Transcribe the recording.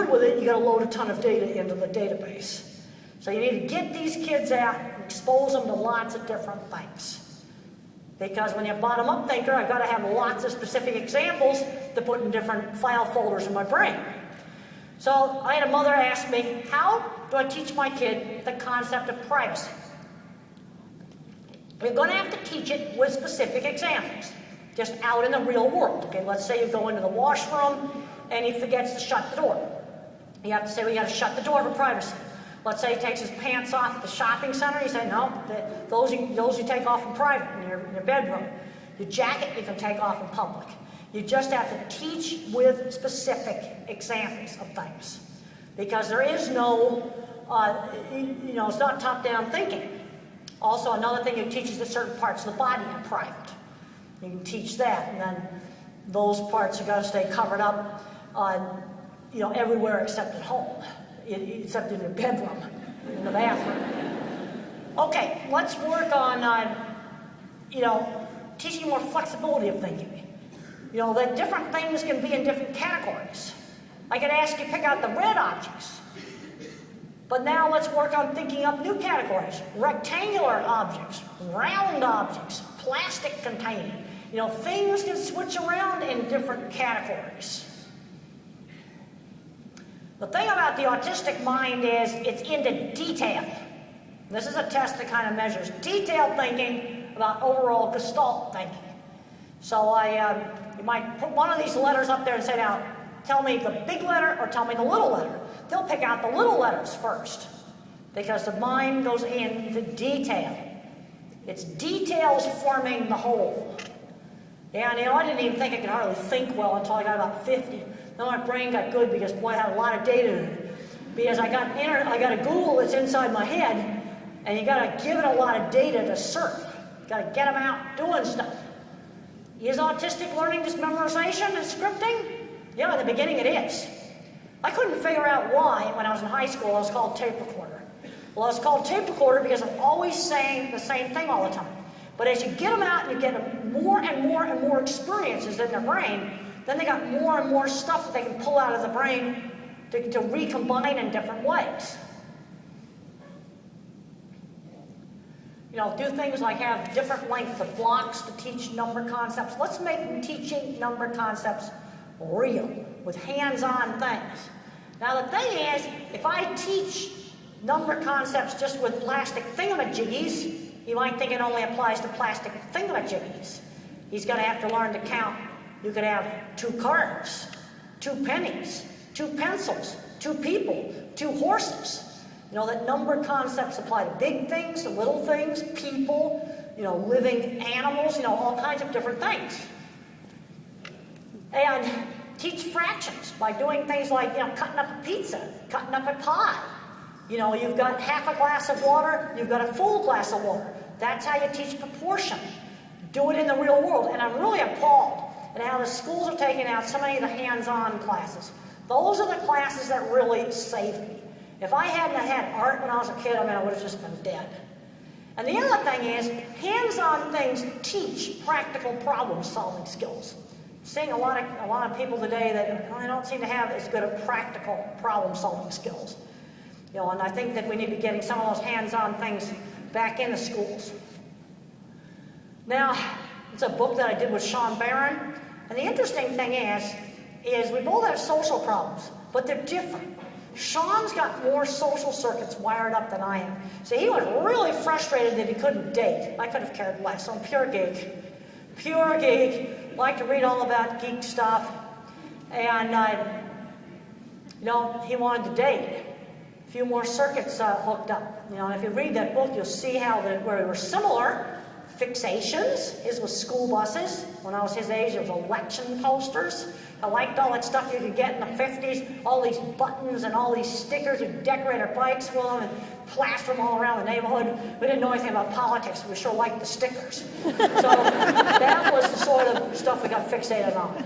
good with it, you got to load a ton of data into the database. So you need to get these kids out and expose them to lots of different things. Because when you're a bottom-up thinker, I've got to have lots of specific examples to put in different file folders in my brain. So I had a mother ask me, how do I teach my kid the concept of privacy? You're going to have to teach it with specific examples, just out in the real world. Okay, let's say you go into the washroom and he forgets to shut the door. You have to say, well, you got to shut the door for privacy. Let's say he takes his pants off at the shopping center. You say, no, those you take off in private, in your bedroom. Your jacket you can take off in public. You just have to teach with specific examples of things. Because there is no, it's not top-down thinking. Also, another thing you teach is that certain parts of the body are private. You can teach that, and then those parts are going to stay covered up, everywhere except at home, except in your bedroom, in the bathroom. Okay, let's work on, teaching more flexibility of thinking. That different things can be in different categories. I could ask you to pick out the red objects. But now let's work on thinking up new categories. Rectangular objects, round objects, plastic containing. Things can switch around in different categories. The thing about the autistic mind is it's into detail. This is a test that kind of measures detailed thinking about overall gestalt thinking. So you might put one of these letters up there and say, now, tell me the big letter or tell me the little letter. They'll pick out the little letters first because the mind goes into detail. It's details forming the whole. And I didn't even think I could hardly think well until I got about 50. Then my brain got good because, boy, I had a lot of data in it. Because I got a Google that's inside my head, and you got to give it a lot of data to surf. You got to get them out doing stuff. Is autistic learning just memorization and scripting? Yeah, in the beginning it is. I couldn't figure out why, when I was in high school, I was called tape recorder. Well, I was called tape recorder because I'm always saying the same thing all the time. But as you get them out and you get them more and more and more experiences in their brain, then they got more and more stuff that they can pull out of the brain to recombine in different ways. Do things like have different lengths of blocks to teach number concepts. Let's make teaching number concepts real, with hands-on things. Now the thing is, if I teach number concepts just with plastic thingamajiggies, you might think it only applies to plastic thingamajiggies. He's going to have to learn to count. You could have 2 cars, 2 pennies, 2 pencils, 2 people, 2 horses. That number concepts apply to big things, to little things, people, living animals, all kinds of different things. And teach fractions by doing things like, cutting up a pizza, cutting up a pie. You've got half a glass of water, you've got a full glass of water. That's how you teach proportion. Do it in the real world. And I'm really appalled at how the schools are taking out so many of the hands-on classes. Those are the classes that really saved me. If I hadn't had art when I was a kid, I would have just been dead. And the other thing is, hands-on things teach practical problem-solving skills. Seeing a lot of people today that they don't seem to have as good a practical problem-solving skills. And I think that we need to be getting some of those hands-on things back into schools. Now, it's a book that I did with Sean Barron, and the interesting thing is we both have social problems, but they're different. Sean's got more social circuits wired up than I am. So he was really frustrated that he couldn't date. I could have cared less. I'm pure geek. Pure geek. Like to read all about geek stuff. And, he wanted to date. A few more circuits hooked up. And if you read that book, you'll see where they were similar. Fixations. His was school buses. When I was his age, it was election posters. I liked all that stuff you could get in the 50s, all these buttons and all these stickers. You'd decorate our bikes with them and plaster them all around the neighborhood. We didn't know anything about politics, but we sure liked the stickers. So that was the sort of stuff we got fixated on.